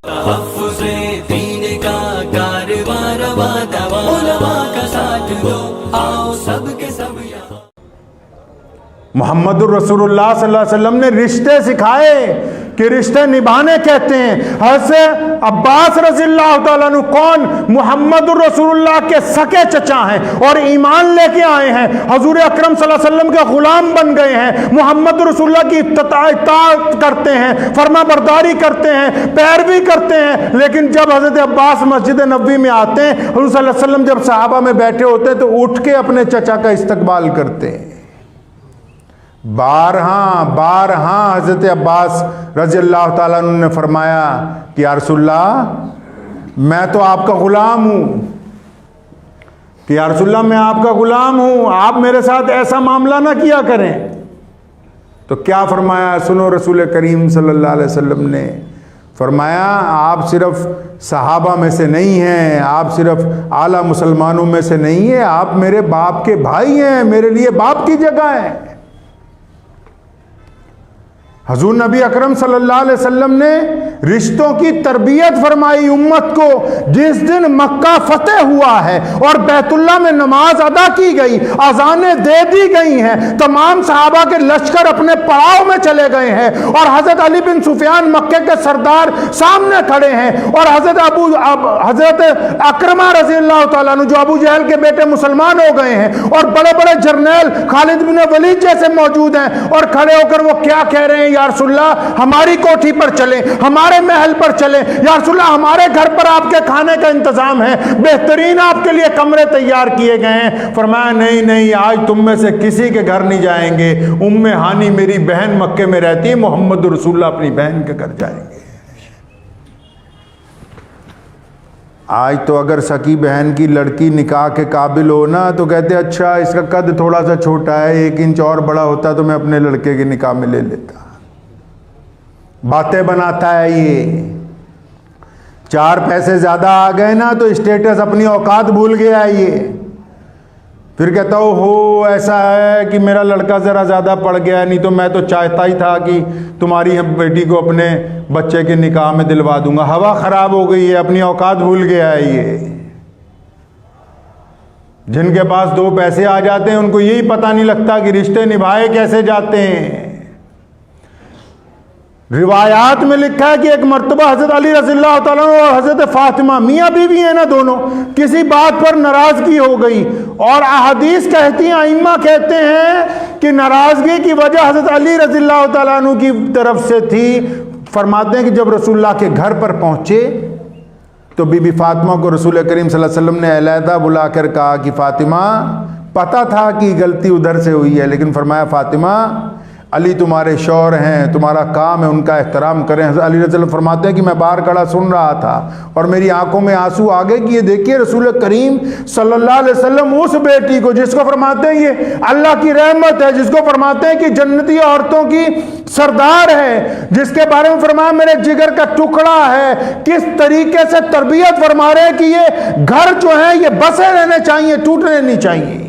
दीन का कारवां रवा दवा, उलमा का साथ दो, आओ सबके सब यहाँ। मोहम्मदुर रसूलुल्लाह सल्लल्लाहु अलैहि वसल्लम ने रिश्ते सिखाए कि रिश्ते निभाने कहते हैं। हज़रत अब्बास रज़ियल्लाहु ताला अन्हु कौन? मोहम्मदुर रसूलुल्लाह के सके चचा हैं और ईमान लेके आए हैं, हजूर अकरम सल्लल्लाहु अलैहि वसल्लम के गुलाम बन गए हैं, मोहम्मद रसूलुल्लाह की इत्ताअत करते हैं, फरमाबरदारी करते हैं, पैरवी करते हैं। लेकिन जब हज़रत अब्बास मस्जिद नबवी में आते हैं, हजूर सल्लल्लाहु अलैहि वसल्लम जब सहाबा में बैठे होते हैं तो उठ के अपने चचा का इस्तकबाल करते हैं। बारहा हज़रत अब्बास रज़ियल्लाहु ताला अन्हु ने फरमाया कि या रसूलल्लाह मैं तो आपका ग़ुलाम हूँ, कि या रसूलल्लाह मैं आपका ग़ुलाम हूँ, आप मेरे साथ ऐसा मामला ना किया करें। तो क्या फरमाया? सुनो, रसूल करीम सल्लल्लाहु अलैहि वसल्लम ने फरमाया आप सिर्फ सहाबा में से नहीं हैं, आप सिर्फ आला मुसलमानों में से नहीं हैं, आप मेरे बाप के भाई हैं, मेरे लिए बाप की जगह है। हजूर नबी अकरम सल्लल्लाहु अलैहि वसल्लम ने रिश्तों की तरबियत फरमाई उम्मत को। जिस दिन मक्का फतेह हुआ है और बैतुल्लाह में नमाज अदा की गई, अजानें दे दी गई हैं, तमाम सहाबा के लश्कर अपने पड़ाव में चले गए हैं और हजरत अली बिन सुफियान मक्के के सरदार सामने खड़े हैं और हजरत अकरमा रज़ियल्लाहु ताला अन्हु जो अबू जहल के बेटे मुसलमान हो गए हैं और बड़े बड़े जर्नैल खालिद बिन वलीद जैसे मौजूद हैं और खड़े होकर वो क्या कह रहे हैं? या रसूलल्लाह हमारी कोठी पर चले, हमारे महल पर चले, या रसूलल्लाह हमारे घर पर आपके खाने का इंतजाम है, बेहतरीन आपके लिए कमरे तैयार किए गए हैं। फरमाया नहीं नहीं, आज तुम में से किसी के घर नहीं जाएंगे, उम्मे हानी मेरी बहन मक्के में रहती है, मोहम्मद रसूलुल्लाह अपनी बहन के घर जाएंगे। आज तो अगर सकी बहन की लड़की निकाह के काबिल हो ना तो कहते अच्छा इसका कद थोड़ा सा छोटा है, 1 इंच और बड़ा होता तो मैं अपने लड़के के निकाह में ले लेता। बातें बनाता है ये, 4 पैसे ज़्यादा आ गए ना तो स्टेटस अपनी औकात भूल गया है ये। फिर कहता हो ऐसा है कि मेरा लड़का ज़रा ज़्यादा पड़ गया, नहीं तो मैं तो चाहता ही था कि तुम्हारी बेटी को अपने बच्चे के निकाह में दिलवा दूंगा। हवा ख़राब हो गई है, अपनी औकात भूल गया है ये। जिनके पास 2 पैसे आ जाते हैं उनको यही पता नहीं लगता कि रिश्ते निभाए कैसे जाते हैं। रिवायात में लिखा है कि एक मर्तबा हज़रत अली रज़ियल्लाहु ताला अन्हु और हज़रत फातिमा मियाँ बीवी है ना दोनों, किसी बात पर नाराज़गी हो गई और अहदीस कहती हैं, आइम्मा कहते हैं कि नाराज़गी की वजह हज़रत अली रज़ियल्लाहु ताला अन्हु की तरफ से थी। फरमाते हैं कि जब रसूलुल्लाह के घर पर पहुँचे तो बीबी फातिमा को रसूल करीम सल्लल्लाहु अलैहि वसल्लम ने अलहदा बुलाकर कहा कि फातिमा, पता था कि गलती उधर से हुई है, लेकिन फरमाया फातिमा अली तुम्हारे शौहर हैं, तुम्हारा काम है उनका एहतराम करें। अली रज़ियल्लाहु फरमाते हैं कि मैं बाहर खड़ा सुन रहा था और मेरी आंखों में आंसू आ गए कि ये देखिए रसूल करीम सल्लल्लाहु अलैहि वसल्लम उस बेटी को जिसको फरमाते हैं ये अल्लाह की रहमत है, जिसको फरमाते हैं कि जन्नती औरतों की सरदार है, जिसके बारे में फरमाया मेरे जिगर का टुकड़ा है, किस तरीके से तरबियत फरमा रहे हैं कि ये घर जो है ये बसे रहने चाहिए, टूटने नहीं चाहिए।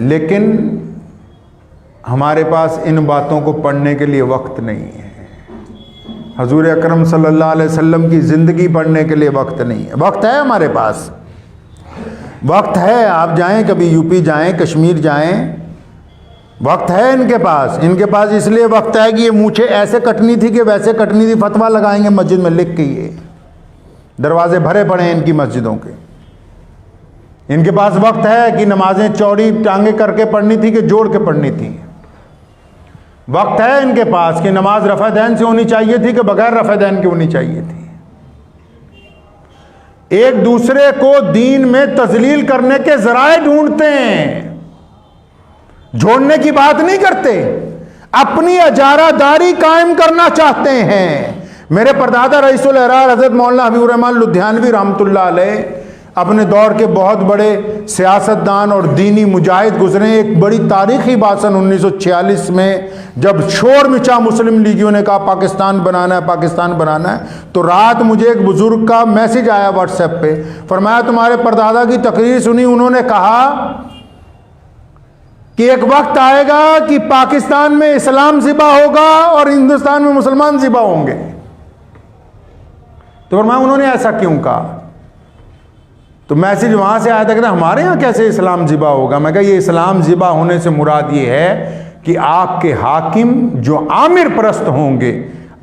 लेकिन हमारे पास इन बातों को पढ़ने के लिए वक्त नहीं है। हजूर अकरम सल्लल्लाहु अलैहि वसल्लम की ज़िंदगी पढ़ने के लिए वक्त नहीं है। वक्त है हमारे पास, वक्त है। आप जाएं कभी यूपी जाएं, कश्मीर जाएं, वक्त है इनके पास। इनके पास इसलिए वक्त है कि ये मूछें ऐसे कटनी थी कि वैसे कटनी थी, फतवा लगाएंगे मस्जिद में लिख के, ये दरवाजे भरे पड़े हैं इनकी मस्जिदों के। इनके पास वक्त है कि नमाजें चौड़ी टांगे करके पढ़नी थी कि जोड़ के पढ़नी थी। वक्त है इनके पास कि नमाज रफ़ादैन से होनी चाहिए थी कि बगैर रफ़ादैन के होनी चाहिए थी। एक दूसरे को दीन में तजलील करने के ज़राए ढूंढते हैं, जोड़ने की बात नहीं करते, अपनी अजारादारी कायम करना चाहते हैं। मेरे परदादा रईसुल अहरार हज़रत मौलाना हबीबुर रहमान लुधियानवी रहमतुल्लाह अलैह अपने दौर के बहुत बड़े सियासतदान और दीनी मुजाहिद गुजरे। एक बड़ी तारीखी बात सन 1946 में जब शोर मचा मुस्लिम लीगियों ने कहा पाकिस्तान बनाना है, पाकिस्तान बनाना है, तो रात मुझे एक बुजुर्ग का मैसेज आया व्हाट्सएप पे, फरमाया तुम्हारे परदादा की तकरीर सुनी, उन्होंने कहा कि एक वक्त आएगा कि पाकिस्तान में इस्लाम ज़िबा होगा और हिंदुस्तान में मुसलमान ज़िबा होंगे। तो फरमाया उन्होंने ऐसा क्यों कहा? तो मैसेज वहां से आया था कि हमारे यहाँ कैसे इस्लाम ज़िबा होगा। मैं कहा ये इस्लाम ज़िबा होने से मुराद ये है कि आपके हाकिम जो आमिर परस्त होंगे,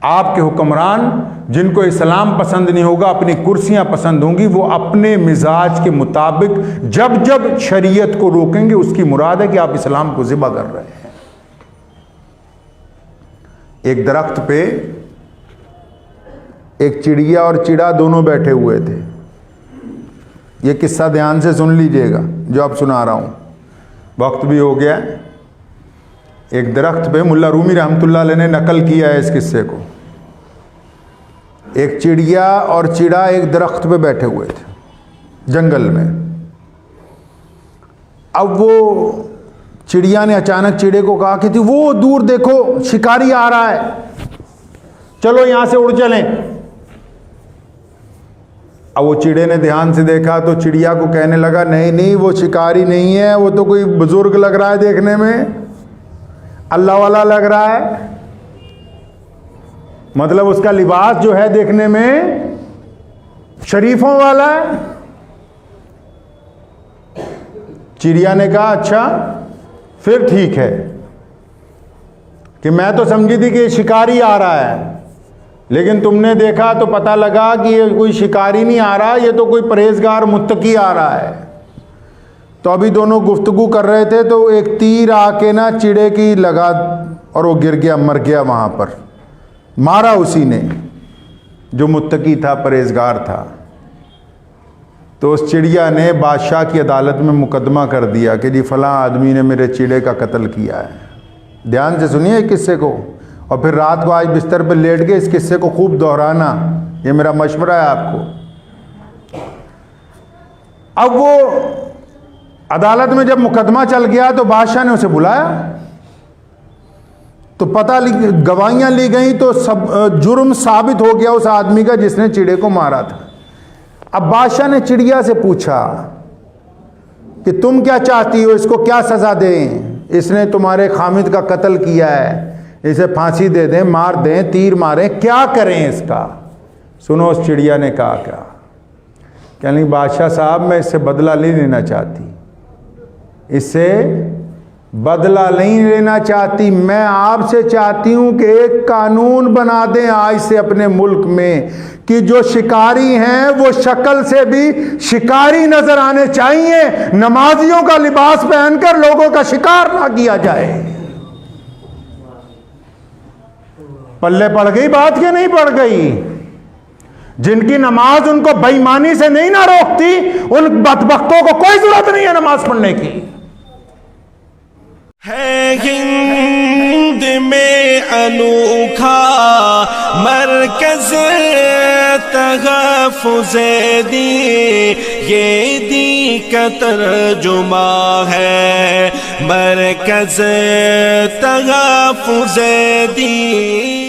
आपके हुक्मरान जिनको इस्लाम पसंद नहीं होगा, अपनी कुर्सियां पसंद होंगी, वो अपने मिजाज के मुताबिक जब जब शरीयत को रोकेंगे, उसकी मुराद है कि आप इस्लाम को ज़िबा कर रहे हैं। एक दरख्त पे एक चिड़िया और चिड़ा दोनों बैठे हुए थे। ये किस्सा ध्यान से सुन लीजिएगा जो आप सुना रहा हूं, वक्त भी हो गया। एक दरख्त पे मुल्ला रूमी रहमतुल्लाह अलैह ने नकल किया है इस किस्से को। एक चिड़िया और चिड़ा एक दरख्त पे बैठे हुए थे जंगल में। अब वो चिड़िया ने अचानक चिड़े को कहा कि वो दूर देखो शिकारी आ रहा है, चलो यहां से उड़ चलें। अब वो चिड़े ने ध्यान से देखा तो चिड़िया को कहने लगा, नहीं नहीं वो शिकारी नहीं है, वो तो कोई बुजुर्ग लग रहा है, देखने में अल्लाह वाला लग रहा है। मतलब उसका लिबास जो है देखने में शरीफों वाला है। चिड़िया ने कहा अच्छा फिर ठीक है, कि मैं तो समझी थी कि शिकारी आ रहा है, लेकिन तुमने देखा तो पता लगा कि ये कोई शिकारी नहीं आ रहा, ये तो कोई परहेजगार मुत्तकी आ रहा है। तो अभी दोनों गुफ्तगू कर रहे थे तो एक तीर आके ना चिड़े की लगा और वो गिर गया, मर गया वहां पर। मारा उसी ने जो मुत्तकी था, परहेजगार था। तो उस चिड़िया ने बादशाह की अदालत में मुकदमा कर दिया कि जी फलां आदमी ने मेरे चिड़े का कत्ल किया है। ध्यान से सुनिए किस्से को, और फिर रात को आज बिस्तर पर लेट के इस किस्से को खूब दोहराना, ये मेरा मशवरा है आपको। अब वो अदालत में जब मुकदमा चल गया तो बादशाह ने उसे बुलाया, तो पता गवाहियां ली गई, तो सब जुर्म साबित हो गया उस आदमी का जिसने चिड़े को मारा था। अब बादशाह ने चिड़िया से पूछा कि तुम क्या चाहती हो, इसको क्या सजा दें, इसने तुम्हारे खामिद का कत्ल किया है, इसे फांसी दे दें, मार दें, तीर मारें, क्या करें इसका? सुनो उस चिड़िया ने कहा क्या, कहने बादशाह साहब मैं इससे बदला नहीं लेना चाहती, इससे बदला नहीं लेना चाहती, मैं आपसे चाहती हूं कि एक कानून बना दें आज से अपने मुल्क में कि जो शिकारी हैं वो शक्ल से भी शिकारी नजर आने चाहिए, नमाजियों का लिबास पहनकर लोगों का शिकार ना किया जाए। पल्ले पड़ गई बात के नहीं पड़ गई? जिनकी नमाज उनको बेईमानी से नहीं ना रोकती, उन बदबख्तों को कोई जरूरत नहीं है नमाज पढ़ने की। है हिंद में अनोखा मरकज़ तहफ़्फ़ुज़ दी, ये दी का तर्जुमा है मरकज़ तहफ़्फ़ुज़ दी।